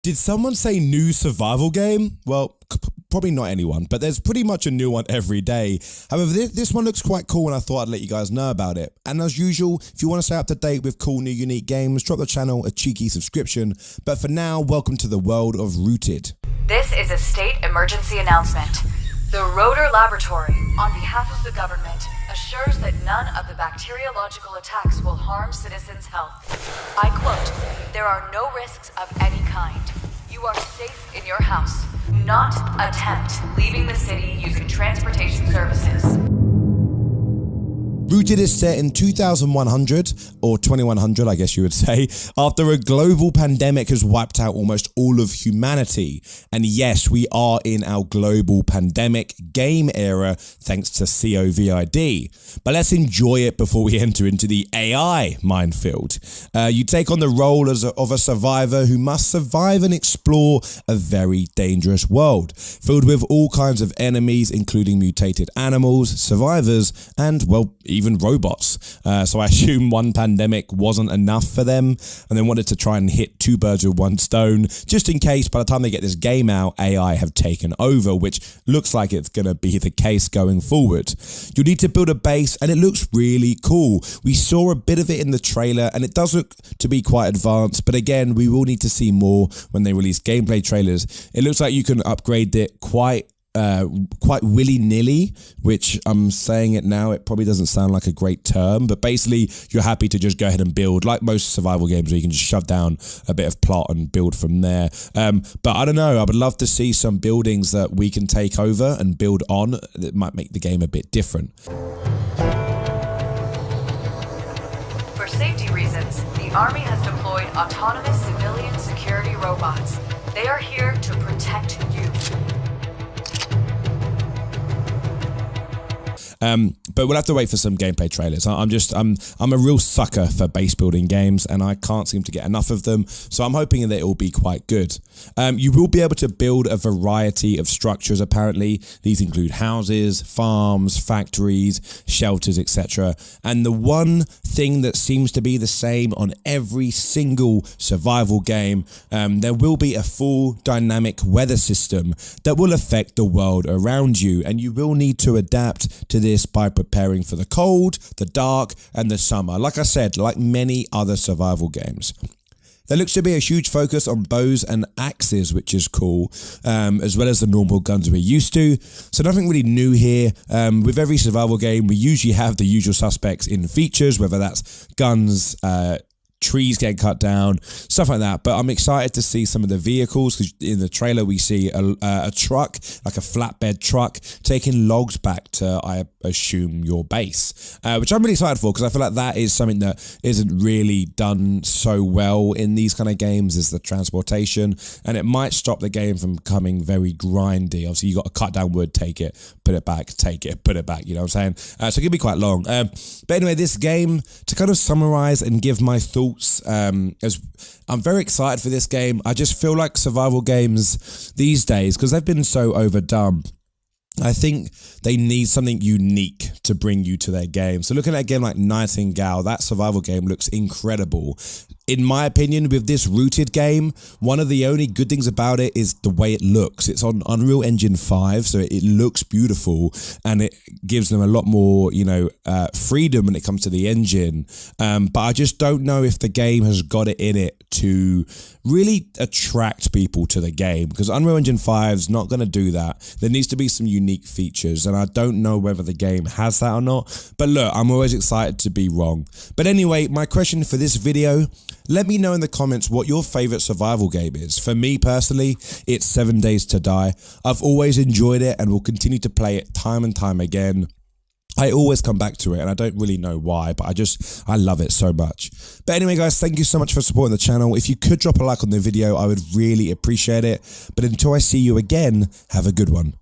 Did someone say new survival game? Well, probably not anyone, but there's pretty much a new one every day. However, this one looks quite cool and I thought I'd let you guys know about it. And as usual, if you want to stay up to date with cool new unique games, drop the channel a cheeky subscription. But for now, welcome to the world of Rooted. This is a state emergency announcement. The Rotor Laboratory, on behalf of the government, assures that none of the bacteriological attacks will harm citizens' health. I quote, "There are no risks of any kind. You are safe in your house. Not attempt leaving the city using transportation services." Rooted is set in 2100, or 2100 I guess you would say, after a global pandemic has wiped out almost all of humanity. And yes, we are in our global pandemic game era thanks to COVID. But let's enjoy it before we enter into the AI minefield. You take on the role of a survivor who must survive and explore a very dangerous world, filled with all kinds of enemies, including mutated animals, survivors, and, well, even robots. So I assume one pandemic wasn't enough for them and they wanted to try and hit two birds with one stone, just in case by the time they get this game out, AI have taken over, which looks like it's going to be the case going forward. You need to build a base and it looks really cool. We saw a bit of it in the trailer and it does look to be quite advanced, but again, we will need to see more when they release gameplay trailers. It looks like you can upgrade it quite willy-nilly, which I'm saying it now, it probably doesn't sound like a great term, but basically you're happy to just go ahead and build like most survival games where you can just shove down a bit of plot and build from there. But I don't know, I would love to see some buildings that we can take over and build on that might make the game a bit different. For safety reasons, the Army has deployed autonomous civilian security robots. They are here to protect you. But we'll have to wait for some gameplay trailers. I'm a real sucker for base building games and I can't seem to get enough of them. So I'm hoping that it will be quite good. You will be able to build a variety of structures apparently. These include houses, farms, factories, shelters, etc. And the one thing that seems to be the same on every single survival game, there will be a full dynamic weather system that will affect the world around you. And you will need to adapt to this by preparing for the cold, the dark, and the summer. Like I said, like many other survival games. There looks to be a huge focus on bows and axes, which is cool, as well as the normal guns we're used to. So nothing really new here. With every survival game, we usually have the usual suspects in features, whether that's guns, trees getting cut down, stuff like that. But I'm excited to see some of the vehicles because in the trailer we see a truck, like a flatbed truck, taking logs back to, I assume, your base, which I'm really excited for because I feel like that is something that isn't really done so well in these kind of games, is the transportation, and it might stop the game from becoming very grindy. Obviously you got to cut down wood, take it, put it back, take it, put it back, you know what I'm saying? So it can be quite long. But anyway, this game, to kind of summarize and give my thoughts, as I'm very excited for this game. I just feel like survival games these days, because they've been so overdone, I think they need something unique to bring you to their game. So looking at a game like Nightingale, that survival game looks incredible. In my opinion, with this Rooted game, one of the only good things about it is the way it looks. It's on Unreal Engine 5, so it looks beautiful and it gives them a lot more, freedom when it comes to the engine. But I just don't know if the game has got it in it to really attract people to the game, because Unreal Engine 5 is not going to do that. There needs to be some unique features, and I don't know whether the game has that or not. But look, I'm always excited to be wrong. But anyway, my question for this video, let me know in the comments what your favorite survival game is. For me personally, it's 7 Days to Die. I've always enjoyed it and will continue to play it time and time again. I always come back to it and I don't really know why, but I love it so much. But anyway guys, thank you so much for supporting the channel. If you could drop a like on the video, I would really appreciate it. But until I see you again, have a good one.